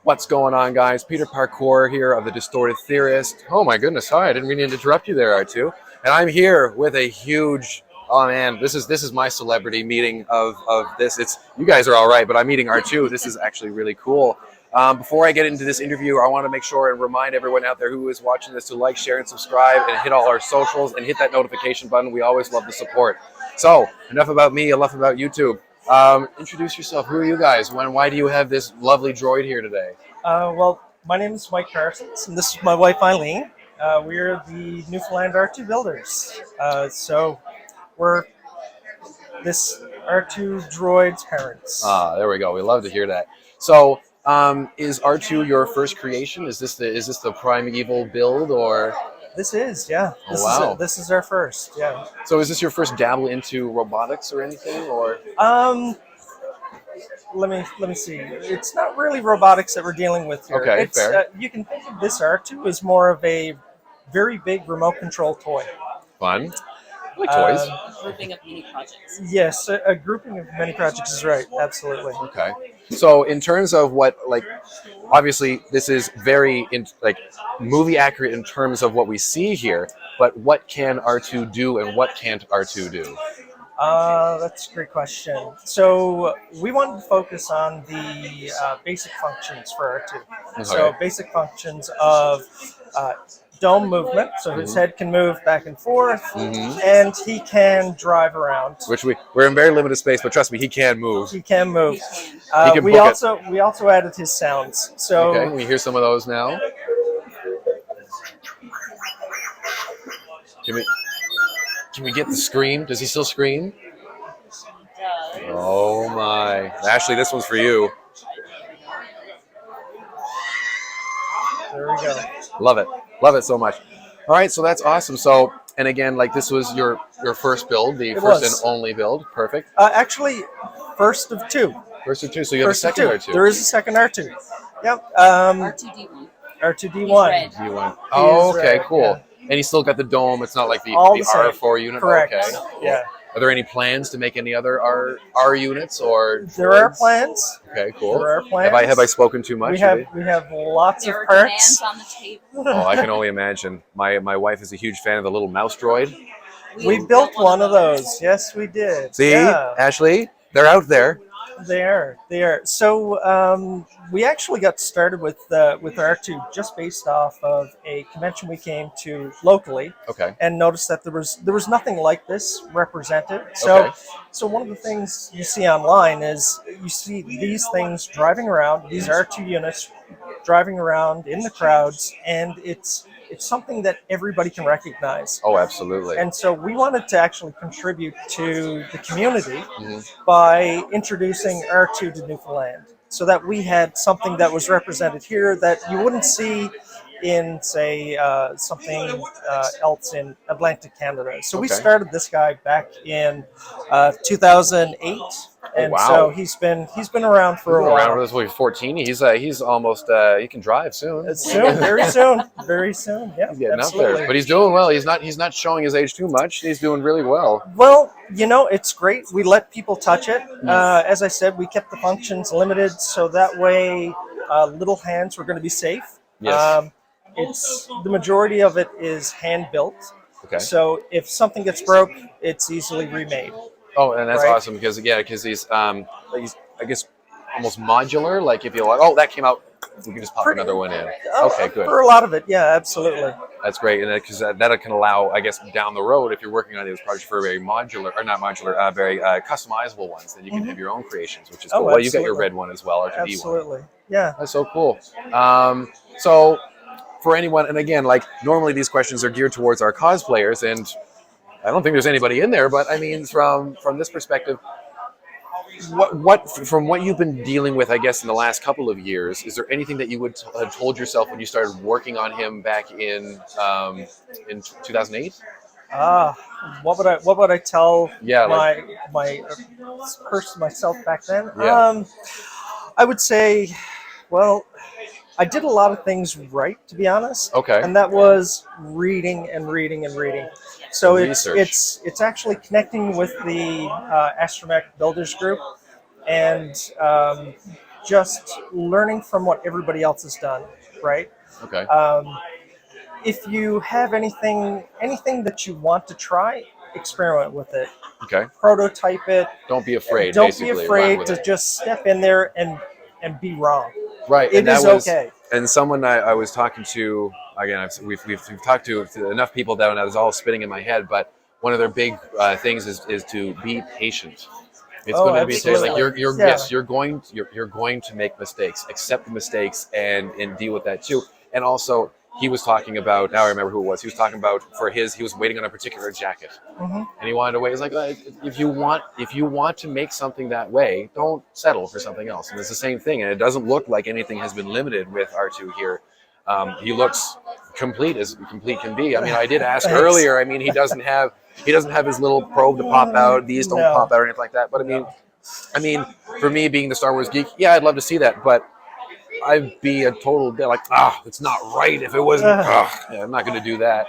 What's going on, guys? Peter Parkour here of the Distorted Theorists. Oh my goodness, sorry, I didn't mean to interrupt you there, R2. And I'm here with a huge, oh man, this is my celebrity meeting of this. It's, you guys are all right, but I'm meeting R2. This is actually really cool. Before I get into this interview, I want to make sure and remind everyone out there who is watching this to like, share, and subscribe, and hit all our socials, and hit that notification button. We always love the support. So, enough about me, enough about YouTube. Introduce yourself. Who are you guys? Why do you have this lovely droid here today? Well, my name is Mike Parsons, and this is my wife Eileen. We're the Newfoundland R2 builders. So we're this R2 droid's parents. There we go. We love to hear that. So, is R2 your first creation? Is this the primeval build, or? This is, yeah. This is our first, yeah. So is this your first dabble into robotics or anything, or? Let me see. It's not really robotics that we're dealing with here. Okay, fair. You can think of this R2 as more of a very big remote control toy. Fun. I like toys. Grouping of many projects. Yes, a grouping of many projects is right. Absolutely. Okay. So in terms of what, like, obviously this is very movie accurate in terms of what we see here, but what can R2 do and what can't R2 do? That's a great question. So we wanted to focus on the basic functions for R2. Okay. So basic functions of dome movement, so his head can move back and forth, and he can drive around. Which we're in very limited space, but trust me, he can move. He can move. We also added his sounds. So okay, can we hear some of those now? Can we get the scream? Does he still scream? He does. Oh my! Ashley, this one's for you. there we go. Love it so much. All right, so that's awesome. So, and again, like, this was your first build, the first and only build. Perfect. Actually, first of two. First of two. So you have a second R2. There is a second R2. Yep. R2D1. R2D1. D1. Oh, okay, red, cool. yeah. And he's still got the dome. It's not like the same. R4 unit. Correct. Okay. Yeah. Are there any plans to make any other R units or? There are plans. Okay, cool. There are plans. Have I spoken too much? We have lots There of are parts. demands on the table. Oh, I can only imagine. My wife is a huge fan of the little mouse droid. We built one of those. Yes, we did. See, Yeah. Ashley, they're out there. They are. So we actually got started with R2 just based off of a convention we came to locally, Okay. and noticed that there was nothing like this represented. So Okay. so one of the things you see online is you see these things driving around, these R2 units driving around in the crowds, and it's something that everybody can recognize. Oh, absolutely. And so we wanted to actually contribute to the community by introducing R2 to Newfoundland, so that we had something that was represented here that you wouldn't see in, say, something else in Atlantic Canada. So we Okay. started this guy back in 2008, and wow. so he's been around for a while. Around this way, 14. He's almost he can drive soon. Soon, very soon, very soon. Yeah, He's getting absolutely. up there, but he's doing well. He's not showing his age too much. He's doing really well. Well, it's great. We let people touch it. As I said, we kept the functions limited, so that way little hands were going to be safe. Yes. It's the majority of it is hand built. Okay. So if something gets broke, it's easily remade. Oh, and that's Right. awesome because he's I guess almost modular. Like if you like, oh, that came out, we can just pop another one in. Okay, good. For a lot of it, yeah, absolutely. That's great, and because that can allow, I guess, down the road, if you're working on these projects for very modular, or not modular, very customizable ones, then you can have your own creations, which is cool. Well, you got your absolutely. red one as well, R2D1. Absolutely, yeah. That's so cool. So for anyone, and again, like normally these questions are geared towards our cosplayers, and I don't think there's anybody in there, but I mean, from this perspective, from what you've been dealing with, I guess, in the last couple of years, is there anything that you would have told yourself when you started working on him back in 2008? What would I tell myself back then? Yeah. I would say, well, I did a lot of things right, to be honest. Okay. And that was reading and reading and reading. So it's actually connecting with the Astromech Builders Group and just learning from what everybody else has done, right? Okay. If you have anything that you want to try, experiment with it. Okay. Prototype it. Don't be afraid. Don't basically. be Run afraid with to it. just step in there and be wrong. Right. It and that is was, okay. And someone I was talking to, again, we've talked to enough people that it's all spinning in my head, but one of their big things is to be patient. It's going to be absolutely. like you're Yeah. yes, you're going to make mistakes, accept the mistakes and deal with that too. And also he was talking about, now I remember who it was. He was talking about he was waiting on a particular jacket. Mm-hmm. And he wanted to wait. He's like, if you want to make something that way, don't settle for something else. And it's the same thing. And it doesn't look like anything has been limited with R2 here. He looks complete as complete can be. I mean, I did ask earlier. I mean, he doesn't have his little probe to pop out. These don't pop out or anything like that. But I mean, for me being the Star Wars geek, yeah, I'd love to see that. But I'd be a total like, it's not right if it wasn't. Yeah, I'm not going to do that.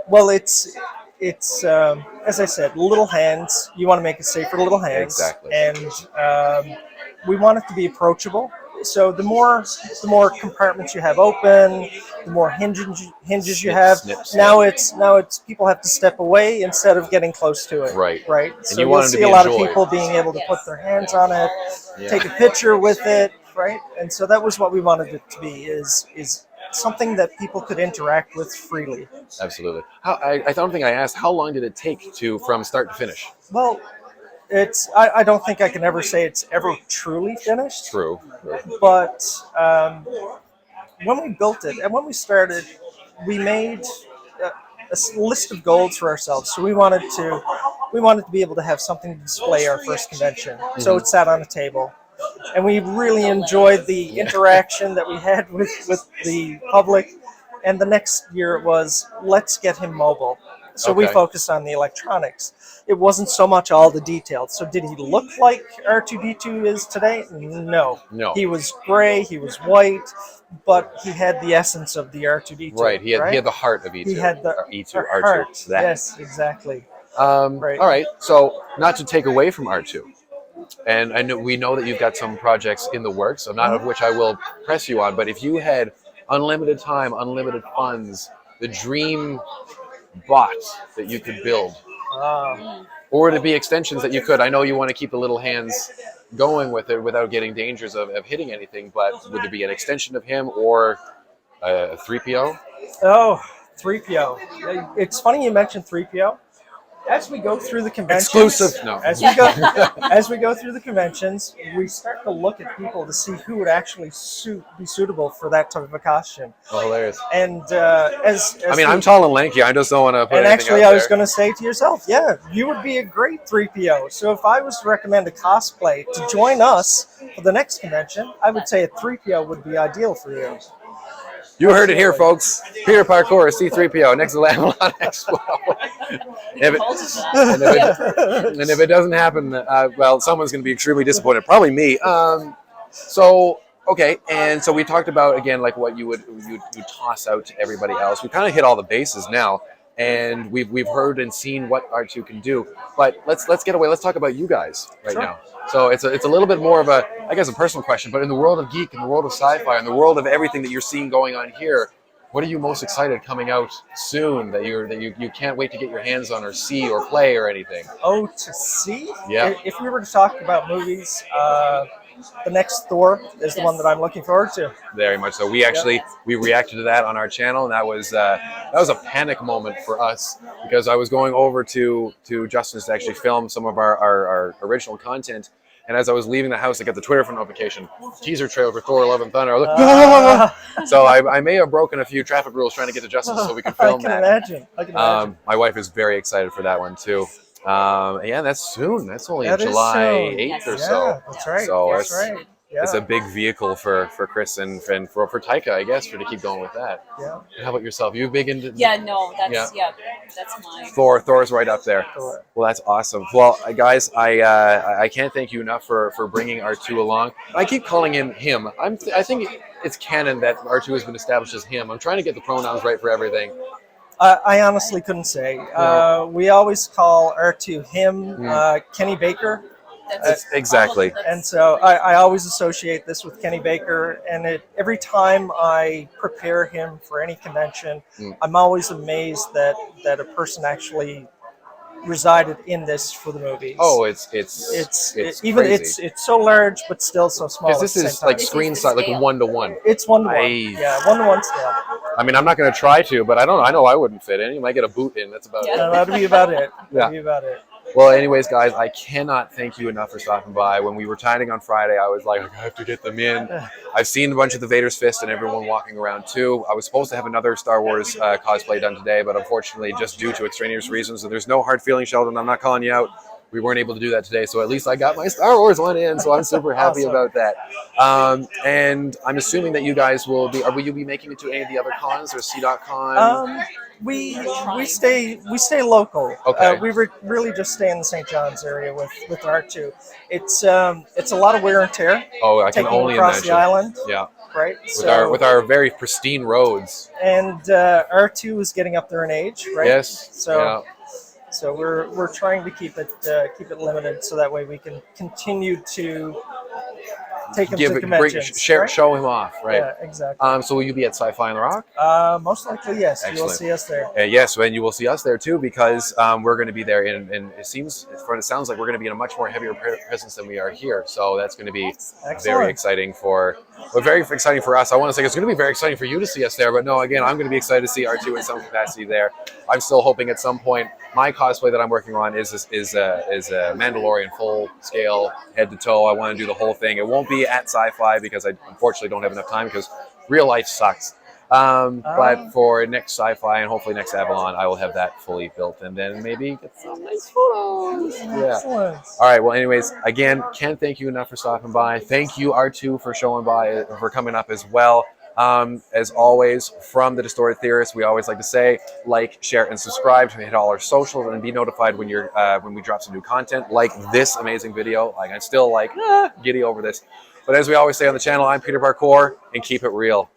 Well, it's as I said, little hands. You want to make it safe for little hands, Exactly. And we want it to be approachable. So the more compartments you have open, the more hinges you have. Snips. Now it's people have to step away instead of getting close to it. Right. So you you'll want it to see a be lot of enjoyed. people being able to put their hands on it, Yeah. take a picture with it, right? And so that was what we wanted it to be is something that people could interact with freely. Absolutely. I don't think I asked, how long did it take from start to finish? Well, I don't think I can ever say it's ever truly finished. True. But when we built it and when we started, we made a list of goals for ourselves. So we wanted to be able to have something to display our first convention. Mm-hmm. So it sat on a table. And we really enjoyed the interaction that we had with the public. And the next year it was, let's get him mobile. So we focused on the electronics. It wasn't so much all the details. So did he look like R2D2 is today? No. He was gray, he was white, but he had the essence of the R2D2. Right, he had the heart of E2. He had the E2, heart. R2. That. Yes, exactly. Right. All right, so not to take away from R2, and we know that you've got some projects in the works, so not of which I will press you on, but if you had unlimited time, unlimited funds, the dream bot that you could build, or to be extensions that you could. I know you want to keep the little hands going with it without getting dangers of hitting anything, but would there be an extension of him or a 3PO? Oh, 3PO. It's funny you mentioned 3PO. As we go through the conventions, exclusive. No. As we go through the conventions, we start to look at people to see who would actually be suitable for that type of a costume. Oh, hilarious! And I'm tall and lanky. I just don't want to put. And anything actually, out I was there. going to say to yourself, yeah, you would be a great 3PO. So if I was to recommend a cosplay to join us for the next convention, I would say a 3PO would be ideal for you. You heard it here, folks. Peter Parkour, C-3PO, next to the Avalon Expo. and if it doesn't happen, well, someone's going to be extremely disappointed. Probably me. So we talked about, again, like what you toss out to everybody else. We kind of hit all the bases now, and we've heard and seen what R2 can do. But let's get away. Let's talk about you guys now. So it's a little bit more of a personal question, but in the world of geek, in the world of sci-fi, in the world of everything that you're seeing going on here, what are you most excited coming out soon that you can't wait to get your hands on or see or play or anything? Oh, to see? Yeah. If we were to talk about movies, the next Thor is the one that I'm looking forward to. Very much so. We reacted to that on our channel, and that was a panic moment for us because I was going over to Justin's to actually film some of our original content. And as I was leaving the house, I got the Twitter notification, teaser trailer for Thor: Love and Thunder. I was like, So I may have broken a few traffic rules trying to get to Justin so we could film that. I can imagine. My wife is very excited for that one too. Yeah, that's soon. That's only July 8th or so. Yeah, that's right. So that's right. Yeah. It's a big vehicle for Chris and for Taika, I guess, to keep going with that. Yeah. How about yourself? You big into? That's mine. Thor's right up there. Thor. Well, that's awesome. Well, guys, I can't thank you enough for bringing R2 along. I keep calling him. I think it's canon that R2 has been established as him. I'm trying to get the pronouns right for everything. I honestly couldn't say. We always call R2 him. Kenny Baker That's exactly. And so I always associate this with Kenny Baker, and every time I prepare him for any convention, I'm always amazed that a person actually resided in this for the movies. Oh, it's even crazy. it's so large but still so small. Because this at the is same like time. screen size, like a 1-to-1. It's 1-to-1. Nice. Yeah, 1-to-1 scale. I mean, I'm not going to try to, but I know I wouldn't fit in. You might get a boot in. That's about it. That'd be about it. Yeah. That'd be about it. Well, anyways, guys, I cannot thank you enough for stopping by. When we were chatting on Friday, I was like, I have to get them in. I've seen a bunch of the Vader's Fist and everyone walking around too. I was supposed to have another Star Wars cosplay done today, but unfortunately, just due to extraneous reasons, and there's no hard feelings, Sheldon, I'm not calling you out. We weren't able to do that today, so at least I got my Star Wars one in, so I'm super happy Awesome. about that. And I'm assuming that you guys will you be making it to any of the other cons or C.Con? We stay local. Okay. We really just stay in the St. John's area with R2. It's a lot of wear and tear. Oh, I can taking only across imagine. the island. Yeah. Right. With our very pristine roads. And R2 is getting up there in age, right? Yes. So. Yeah. So we're trying to keep it limited, so that way we can continue to take him to conventions. Show him off, right? Yeah, exactly. So will you be at Sci-Fi on the Rock? Most likely, yes. Excellent. You will see us there. Yes, and you will see us there too, because we're going to be there, and it sounds like we're going to be in a much more heavier presence than we are here. So that's going to be very exciting for us. I want to say it's going to be very exciting for you to see us there, but no, again, I'm going to be excited to see R2 in some capacity there. I'm still hoping at some point my cosplay that I'm working on is a Mandalorian full scale, head to toe. I want to do the whole thing. It won't be at Sci-Fi because I unfortunately don't have enough time because real life sucks. But for next Sci-Fi and hopefully next Avalon, I will have that fully built, and then maybe get some nice photos. Yeah. Excellent. All right. Well, anyways, again, can't thank you enough for stopping by. Thank you, R2, for showing by, for coming up as well. As always, from the Distorted Theorists, we always like to say, like, share, and subscribe to hit all our socials and be notified when when we drop some new content, like this amazing video. Like, I'm still like giddy over this. But as we always say on the channel, I'm Peter Parkour, and keep it real.